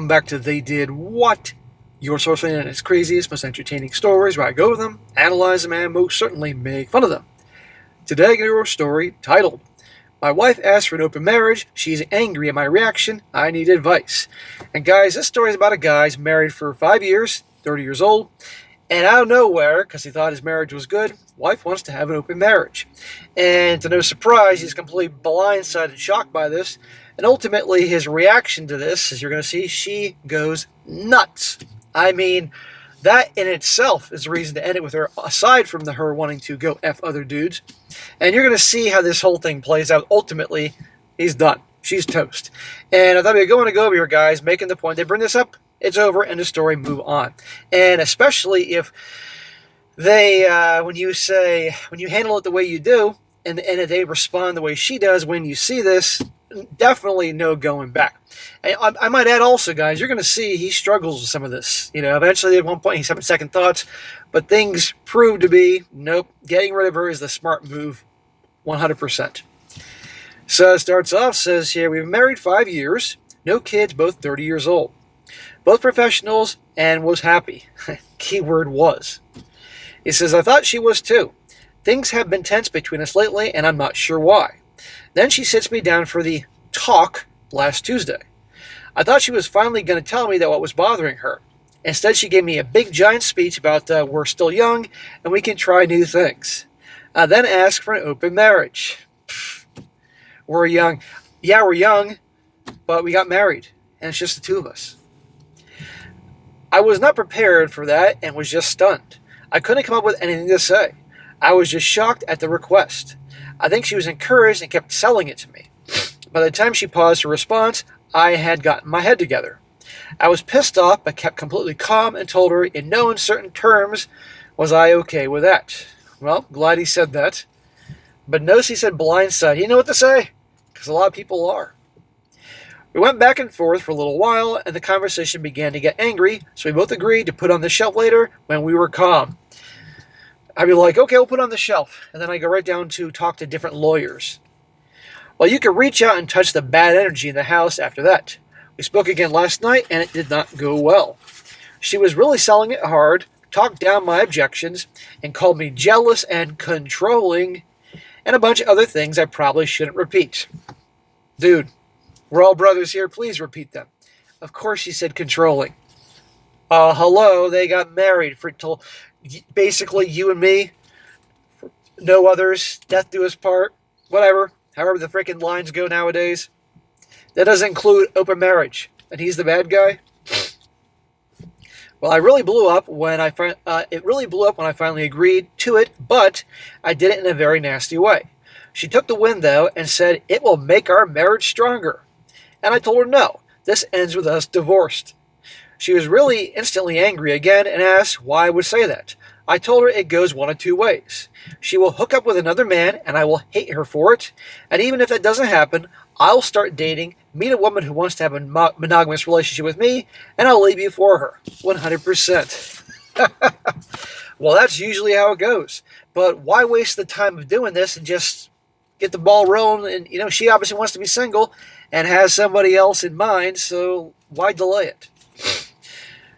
back to They Did What? Your source for the internet's craziest, most entertaining stories, where I go over them, analyze them, and most certainly make fun of them. Today I get a story titled, My Wife Asked for an Open Marriage, She's Angry at My Reaction, I Need Advice. And guys, this story is about a guy who's married for 5 years, 30 years old, and out of nowhere, because he thought his marriage was good, wife wants to have an open marriage. And to no surprise, he's completely blindsided and shocked by this, and ultimately his reaction to this, as you're going to see, she goes nuts. I mean, that in itself is a reason to end it with her, aside from her wanting to go F other dudes. And you're going to see how this whole thing plays out. Ultimately, he's done. She's toast. And I thought we'd go over here, guys, making the point. They bring this up, it's over, end of story, move on. And especially if they, when you handle it the way you do, and they respond the way she does when you see this, definitely no going back. And I might add also, guys, you're going to see he struggles with some of this. You know, eventually at one point he's having second thoughts, but things prove to be, nope, getting rid of her is the smart move, 100%. So it starts off, says here, we've been married 5 years, no kids, both 30 years old. Both professionals, and was happy. Keyword was. He says, I thought she was too. Things have been tense between us lately, and I'm not sure why. Then she sits me down for the talk last Tuesday. I thought she was finally going to tell me that what was bothering her. Instead, she gave me a big giant speech about we're still young and we can try new things. I then asked for an open marriage. We're young. Yeah, we're young, but we got married, and it's just the two of us. I was not prepared for that and was just stunned. I couldn't come up with anything to say. I was just shocked at the request. I think she was encouraged and kept selling it to me. By the time she paused her response, I had gotten my head together. I was pissed off, but kept completely calm and told her in no uncertain terms, was I okay with that? Well, glad he said that. But notice he said blindside. You know what to say? Because a lot of people are. We went back and forth for a little while, and the conversation began to get angry, so we both agreed to put on the shelf later when we were calm. I'd be like, okay, we'll put it on the shelf. And then I go right down to talk to different lawyers. Well, you could reach out and touch the bad energy in the house after that. We spoke again last night, and it did not go well. She was really selling it hard, talked down my objections, and called me jealous and controlling, and a bunch of other things I probably shouldn't repeat. Dude, we're all brothers here. Please repeat them. Of course she said controlling. Hello, they got married for till basically you and me, no others, death do us part, whatever, however the freaking lines go nowadays. That doesn't include open marriage, and he's the bad guy. Well, it really blew up when I finally agreed to it, but I did it in a very nasty way. She took the win, though, and said it will make our marriage stronger. And I told her no, this ends with us divorced. She was really instantly angry again and asked why I would say that. I told her it goes one of two ways. She will hook up with another man and I will hate her for it. And even if that doesn't happen, I'll start dating, meet a woman who wants to have a monogamous relationship with me, and I'll leave you for her. 100%. Well, that's usually how it goes. But why waste the time of doing this and just get the ball rolling? And, you know, she obviously wants to be single and has somebody else in mind, so why delay it?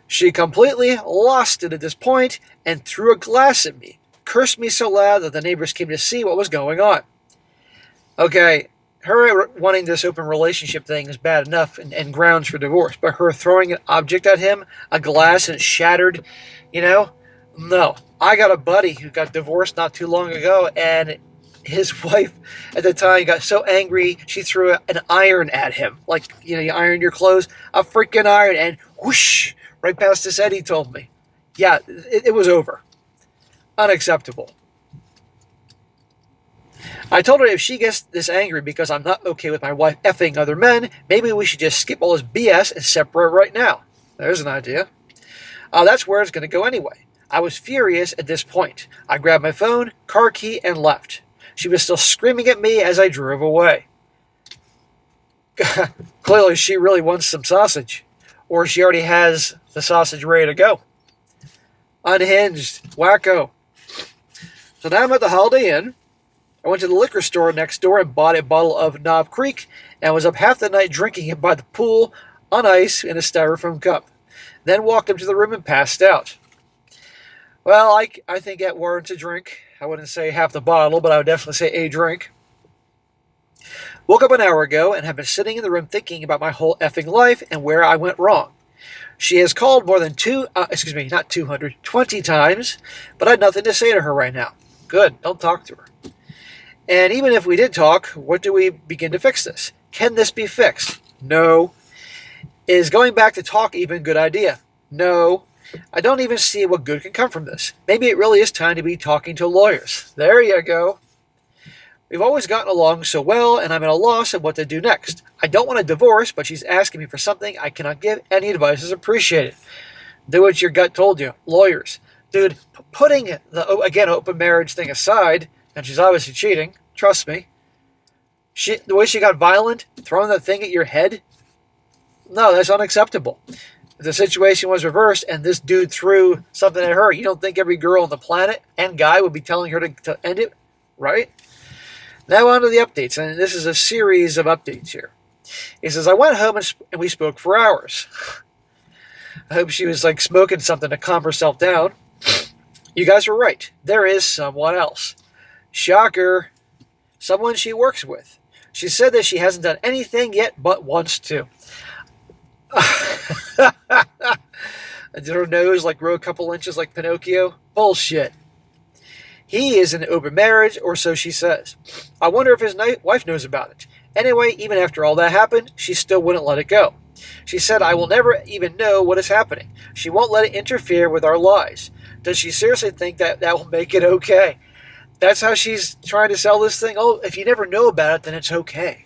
She completely lost it at this point and threw a glass at me, cursed me so loud that the neighbors came to see what was going on. Okay, her wanting this open relationship thing is bad enough and grounds for divorce, but her throwing an object at him, a glass, and it shattered, you know? No. I got a buddy who got divorced not too long ago, and his wife at the time got so angry, she threw an iron at him. Like, you know, you iron your clothes, a freaking iron, and whoosh, right past his head, he told me. Yeah, it was over. Unacceptable. I told her if she gets this angry because I'm not okay with my wife effing other men, maybe we should just skip all this BS and separate right now. There's an idea. That's where it's going to go anyway. I was furious at this point. I grabbed my phone, car key, and left. She was still screaming at me as I drove away. Clearly, she really wants some sausage. Or she already has the sausage ready to go. Unhinged. Wacko. So now I'm at the Holiday Inn. I went to the liquor store next door and bought a bottle of Knob Creek and was up half the night drinking it by the pool on ice in a styrofoam cup, then walked up to the room and passed out. Well, I think that warrants a drink. I wouldn't say half the bottle, but I would definitely say a drink. Woke up an hour ago and have been sitting in the room thinking about my whole effing life and where I went wrong. She has called more than 20 times, but I had nothing to say to her right now. Good, don't talk to her. And even if we did talk, what do we begin to fix this? Can this be fixed? No. Is going back to talk even a good idea? No. I don't even see what good can come from this. Maybe it really is time to be talking to lawyers. There you go. We've always gotten along so well, and I'm at a loss of what to do next. I don't want a divorce, but she's asking me for something I cannot give. Any advice is appreciated. Do what your gut told you. Lawyers. Dude, putting the, open marriage thing aside, and she's obviously cheating, trust me. The way she got violent, throwing that thing at your head, no, that's unacceptable. If the situation was reversed and this dude threw something at her, you don't think every girl on the planet and guy would be telling her to end it, right? Now on to the updates, and this is a series of updates here. He says, I went home and we spoke for hours. I hope she was like smoking something to calm herself down. You guys were right. There is someone else. Shocker. Someone she works with. She said that she hasn't done anything yet but wants to. Did her nose grow a couple inches like Pinocchio? Bullshit. He is in an open marriage, or so she says. I wonder if his wife knows about it. Anyway, even after all that happened, she still wouldn't let it go. She said, I will never even know what is happening. She won't let it interfere with our lives. Does she seriously think that will make it okay? That's how she's trying to sell this thing? Oh, if you never know about it, then it's okay.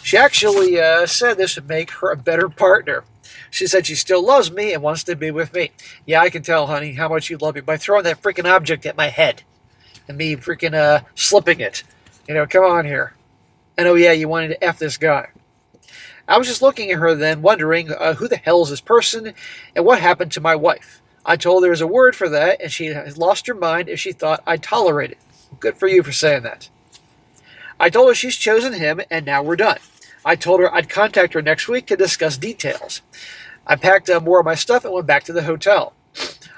She actually said this would make her a better partner. She said she still loves me and wants to be with me. Yeah, I can tell, honey, how much you love me by throwing that freaking object at my head and me freaking slipping it. Come on here. And oh yeah, you wanted to F this guy. I was just looking at her then, wondering who the hell is this person and what happened to my wife. I told her there's a word for that, and she has lost her mind if she thought I'd tolerate it. Good for you for saying that. I told her she's chosen him, and now we're done. I told her I'd contact her next week to discuss details. I packed up more of my stuff and went back to the hotel.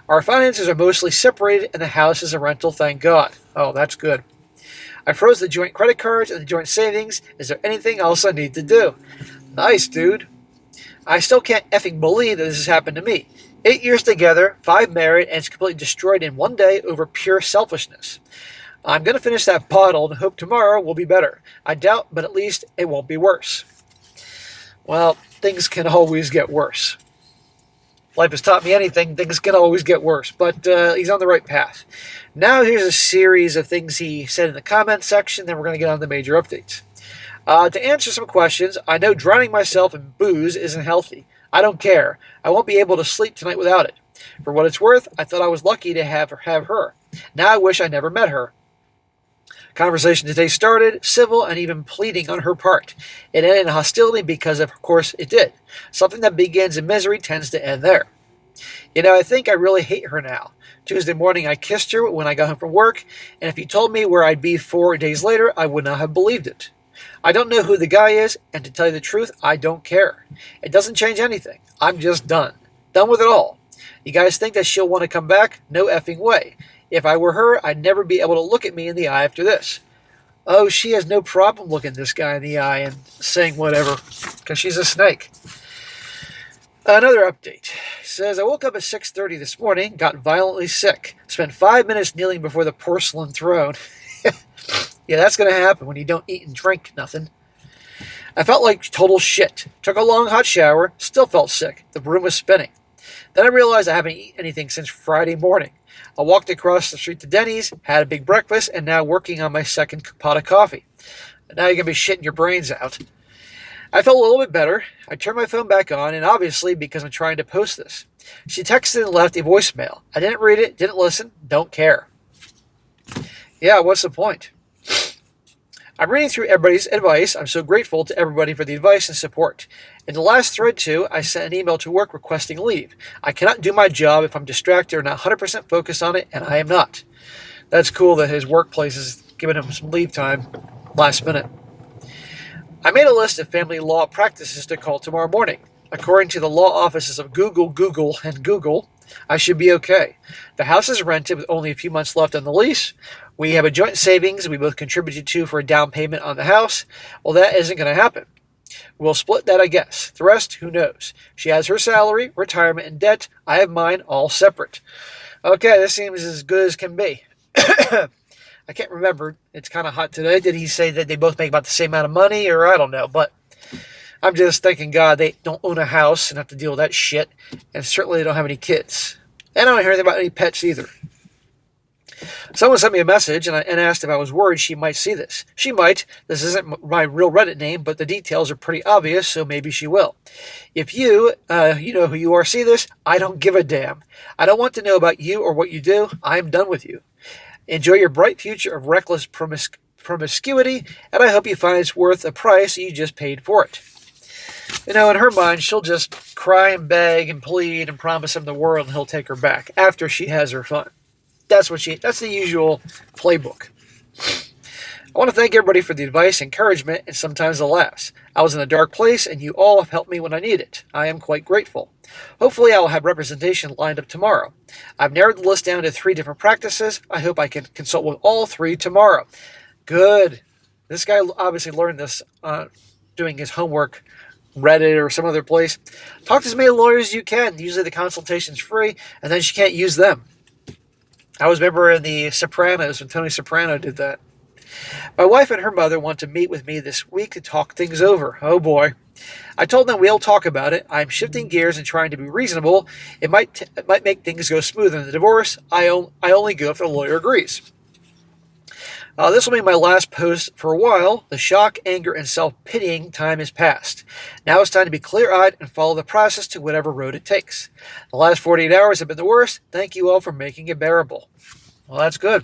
Our finances are mostly separated, and the house is a rental, thank God. Oh, that's good. I froze the joint credit cards and the joint savings. Is there anything else I need to do? Nice, dude. I still can't effing believe that this has happened to me. 8 years together, 5 married, and it's completely destroyed in one day over pure selfishness. I'm going to finish that bottle and hope tomorrow will be better. I doubt, but at least it won't be worse. Well, things can always get worse. Life has taught me anything, things can always get worse, but he's on the right path. Now here's a series of things he said in the comments section, then we're going to get on the major updates. To answer some questions, I know drowning myself in booze isn't healthy. I don't care. I won't be able to sleep tonight without it. For what it's worth, I thought I was lucky to have her. Now I wish I never met her. Conversation today started, civil and even pleading on her part. It ended in hostility because, of course, it did. Something that begins in misery tends to end there. I think I really hate her now. Tuesday morning I kissed her when I got home from work, and if you told me where I'd be 4 days later, I would not have believed it. I don't know who the guy is, and to tell you the truth, I don't care. It doesn't change anything. I'm just done. Done with it all. You guys think that she'll want to come back? No effing way. If I were her, I'd never be able to look at me in the eye after this. Oh, she has no problem looking this guy in the eye and saying whatever, because she's a snake. Another update. It says, I woke up at 6:30 this morning, got violently sick, spent 5 minutes kneeling before the porcelain throne. Yeah, that's going to happen when you don't eat and drink nothing. I felt like total shit. Took a long hot shower, still felt sick. The room was spinning. Then I realized I haven't eaten anything since Friday morning. I walked across the street to Denny's, had a big breakfast, and now working on my second pot of coffee. And now you're going to be shitting your brains out. I felt a little bit better. I turned my phone back on, and obviously because I'm trying to post this. She texted and left a voicemail. I didn't read it, didn't listen, don't care. Yeah, what's the point? I'm reading through everybody's advice. I'm so grateful to everybody for the advice and support. In the last thread, too, I sent an email to work requesting leave. I cannot do my job if I'm distracted or not 100% focused on it, and I am not. That's cool that his workplace is giving him some leave time last minute. I made a list of family law practices to call tomorrow morning. According to the law offices of Google, and Google, I should be okay. The house is rented with only a few months left on the lease. We have a joint savings we both contributed to for a down payment on the house. Well, that isn't going to happen. We'll split that, I guess. The rest, who knows? She has her salary, retirement, and debt. I have mine, all separate. Okay, this seems as good as can be. I can't remember. It's kind of hot today. Did he say that they both make about the same amount of money? Or I don't know. But I'm just thanking God they don't own a house and have to deal with that shit. And certainly they don't have any kids. And I don't hear anything about any pets either. Someone sent me a message and asked if I was worried she might see this. She might. This isn't my real Reddit name, but the details are pretty obvious, so maybe she will. If you know who you are, see this, I don't give a damn. I don't want to know about you or what you do. I'm done with you. Enjoy your bright future of reckless promiscuity, and I hope you find it's worth the price you just paid for it. In her mind, she'll just cry and beg and plead and promise him the world and he'll take her back after she has her fun. That's the usual playbook. I want to thank everybody for the advice, encouragement, and sometimes the laughs. I was in a dark place, and you all have helped me when I need it. I am quite grateful. Hopefully, I will have representation lined up tomorrow. I've narrowed the list down to 3 different practices. I hope I can consult with all 3 tomorrow. Good. This guy obviously learned this doing his homework, Reddit or some other place. Talk to as many lawyers as you can. Usually the consultation's free, and then you can't use them. I always remember in The Sopranos when Tony Soprano did that. My wife and her mother want to meet with me this week to talk things over. Oh boy. I told them we'll talk about it. I'm shifting gears and trying to be reasonable. It might make things go smoother in the divorce. I only go if the lawyer agrees. This will be my last post for a while. The shock, anger, and self-pitying time is past. Now it's time to be clear-eyed and follow the process to whatever road it takes. The last 48 hours have been the worst. Thank you all for making it bearable. Well, that's good.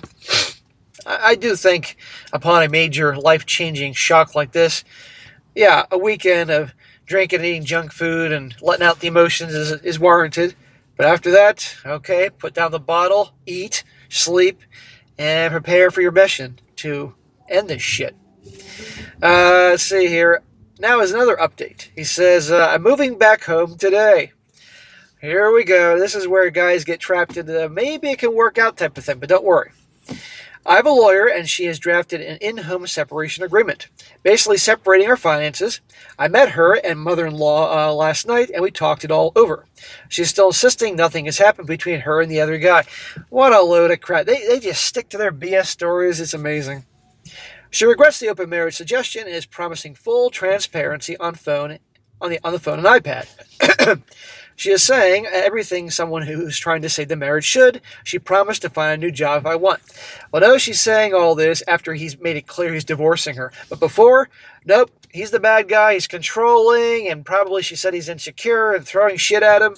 I do think upon a major life-changing shock like this, yeah, a weekend of drinking and eating junk food and letting out the emotions is warranted. But after that, okay, put down the bottle, eat, sleep, and prepare for your mission to end this shit. Let's see here. Now is another update. He says, I'm moving back home today. Here we go. This is where guys get trapped into the maybe it can work out type of thing, but don't worry. I have a lawyer, and she has drafted an in-home separation agreement, basically separating our finances. I met her and mother-in-law last night, and we talked it all over. She's still insisting nothing has happened between her and the other guy. What a load of crap. They just stick to their BS stories. It's amazing. She regrets the open marriage suggestion and is promising full transparency on the phone and iPad. She is saying everything someone who's trying to save the marriage should. She promised to find a new job if I want. Well, no, she's saying all this after he's made it clear he's divorcing her. But before, nope, he's the bad guy. He's controlling, and probably she said he's insecure and throwing shit at him.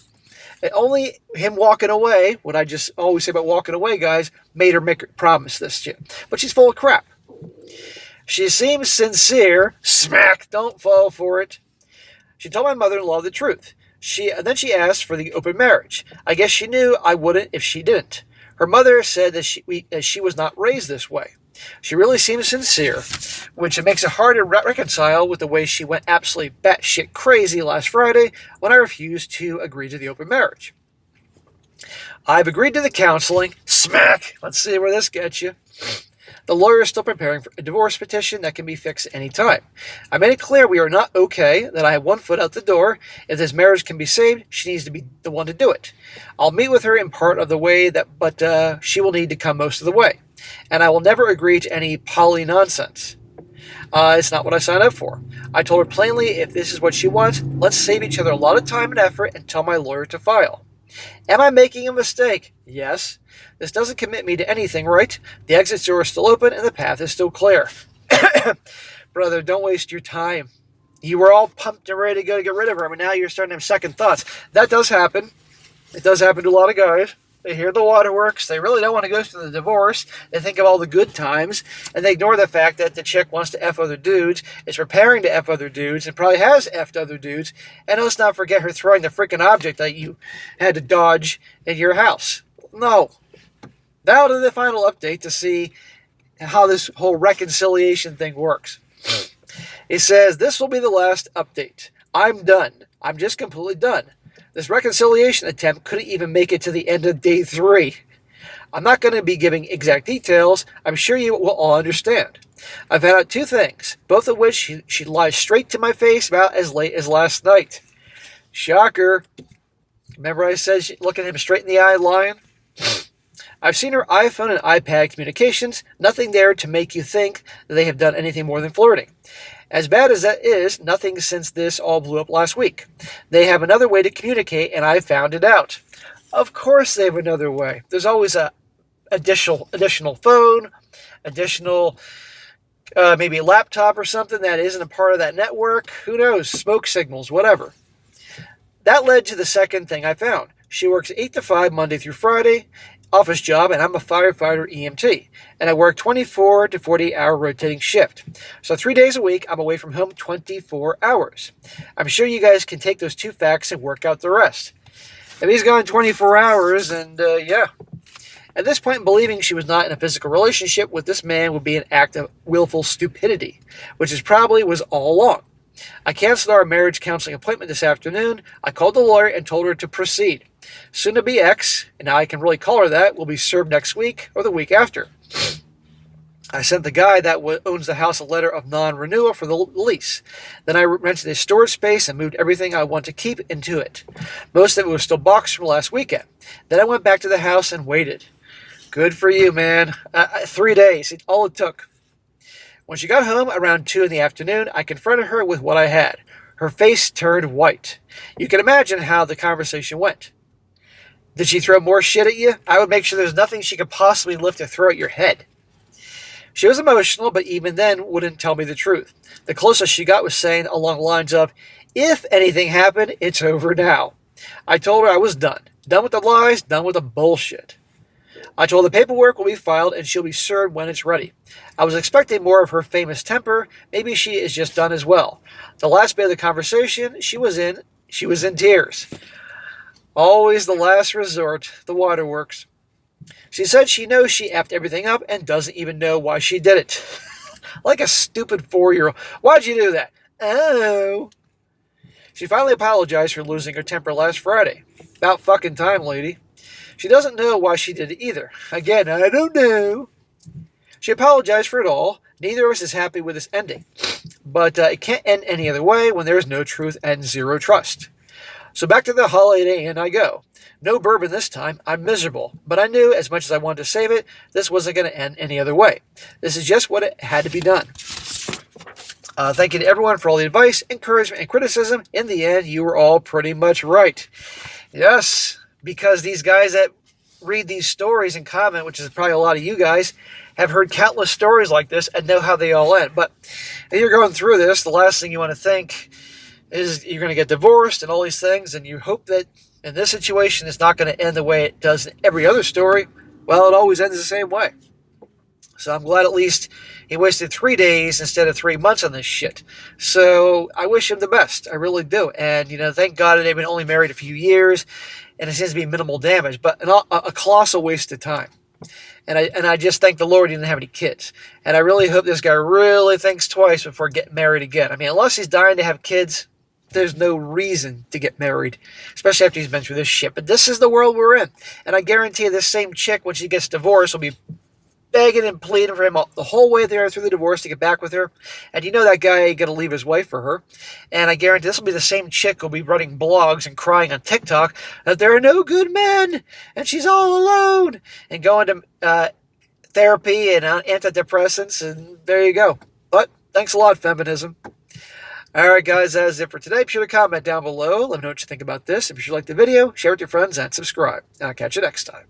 And only him walking away, what I just always say about walking away, guys, made her promise this shit. But she's full of crap. She seems sincere. Smack, don't fall for it. She told my mother-in-law the truth. Then she asked for the open marriage. I guess she knew I wouldn't if she didn't. Her mother said that she was not raised this way. She really seems sincere, which it makes it hard to reconcile with the way she went absolutely batshit crazy last Friday when I refused to agree to the open marriage. I've agreed to the counseling. Smack! Let's see where this gets you. The lawyer is still preparing for a divorce petition that can be fixed at any time. I made it clear we are not okay, that I have one foot out the door. If this marriage can be saved, she needs to be the one to do it. I'll meet with her in part of the way, but she will need to come most of the way. And I will never agree to any poly nonsense. It's not what I signed up for. I told her plainly, if this is what she wants, let's save each other a lot of time and effort and tell my lawyer to file. Am I making a mistake? Yes. This doesn't commit me to anything, right? The exit door is still open and the path is still clear. Brother, don't waste your time. You were all pumped and ready to go to get rid of her, but now you're starting to have second thoughts. That does happen. It does happen to a lot of guys. They hear the waterworks. They really don't want to go through the divorce. They think of all the good times, and they ignore the fact that the chick wants to F other dudes, is preparing to F other dudes, and probably has F'd other dudes. And let's not forget her throwing the freaking object that you had to dodge in your house. No. Now to the final update to see how this whole reconciliation thing works. He says, this will be the last update. I'm done. I'm just completely done. This reconciliation attempt couldn't even make it to the end of day 3. I'm not going to be giving exact details. I'm sure you will all understand. I've found out 2 things, both of which she lies straight to my face about as late as last night. Shocker. Remember I said looking him straight in the eye lying? I've seen her iPhone and iPad communications, nothing there to make you think that they have done anything more than flirting. As bad as that is, nothing since this all blew up last week. They have another way to communicate, and I found it out. Of course they have another way. There's always a additional phone, additional maybe a laptop or something that isn't a part of that network. Who knows? Smoke signals, whatever. That led to the second thing I found. She works 8 to 5 Monday through Friday, office job, and I'm a firefighter EMT. And I work 24 to 40-hour rotating shift. So 3 days a week, I'm away from home 24 hours. I'm sure you guys can take those 2 facts and work out the rest. If he's gone 24 hours, and yeah. At this point, believing she was not in a physical relationship with this man would be an act of willful stupidity, which is probably was all along. I canceled our marriage counseling appointment this afternoon. I called the lawyer and told her to proceed. Soon-to-be ex, and now I can really call her that, will be served next week or the week after. I sent the guy that owns the house a letter of non-renewal for the lease. Then I rented a storage space and moved everything I want to keep into it. Most of it was still boxed from last weekend. Then I went back to the house and waited. Good for you, man. 3 days, all it took. When she got home around 2 in the afternoon, I confronted her with what I had. Her face turned white. You can imagine how the conversation went. Did she throw more shit at you? I would make sure there's nothing she could possibly lift to throw at your head. She was emotional, but even then wouldn't tell me the truth. The closest she got was saying along the lines of, if anything happened, it's over now. I told her I was done. Done with the lies, done with the bullshit. I told her the paperwork will be filed and she'll be served when it's ready. I was expecting more of her famous temper. Maybe she is just done as well. The last bit of the conversation she was in tears. Always the last resort, the waterworks. She said she knows she effed everything up and doesn't even know why she did it. Like a stupid 4-year-old. Why'd you do that? Oh. She finally apologized for losing her temper last Friday. About fucking time, lady. She doesn't know why she did it either. Again, I don't know. She apologized for it all. Neither of us is happy with this ending. But it can't end any other way when there is no truth and zero trust. So back to the Holiday Inn I go. No bourbon this time. I'm miserable. But I knew, as much as I wanted to save it, this wasn't going to end any other way. This is just what it had to be done. Thank you to everyone for all the advice, encouragement, and criticism. In the end, you were all pretty much right. Yes, because these guys that read these stories and comment, which is probably a lot of you guys, have heard countless stories like this and know how they all end. But if you're going through this, the last thing you want to think is you're going to get divorced and all these things, and you hope that in this situation it's not going to end the way it does in every other story. Well, it always ends the same way. So I'm glad at least he wasted 3 days instead of 3 months on this shit. So I wish him the best. I really do. And, thank God they've been only married a few years, and it seems to be minimal damage, but a colossal waste of time. And I just thank the Lord he didn't have any kids. And I really hope this guy really thinks twice before getting married again. I mean, unless he's dying to have kids, there's no reason to get married, especially after he's been through this shit. But this is the world we're in. And I guarantee this same chick, when she gets divorced, will be begging and pleading for him the whole way there through the divorce to get back with her. And that guy ain't going to leave his wife for her. And I guarantee this will be the same chick who'll be running blogs and crying on TikTok that there are no good men and she's all alone and going to therapy and antidepressants. And there you go. But thanks a lot, feminism. All right, guys, that is it for today. Be sure to comment down below. Let me know what you think about this. If you like the video, share it with your friends and subscribe. And I'll catch you next time.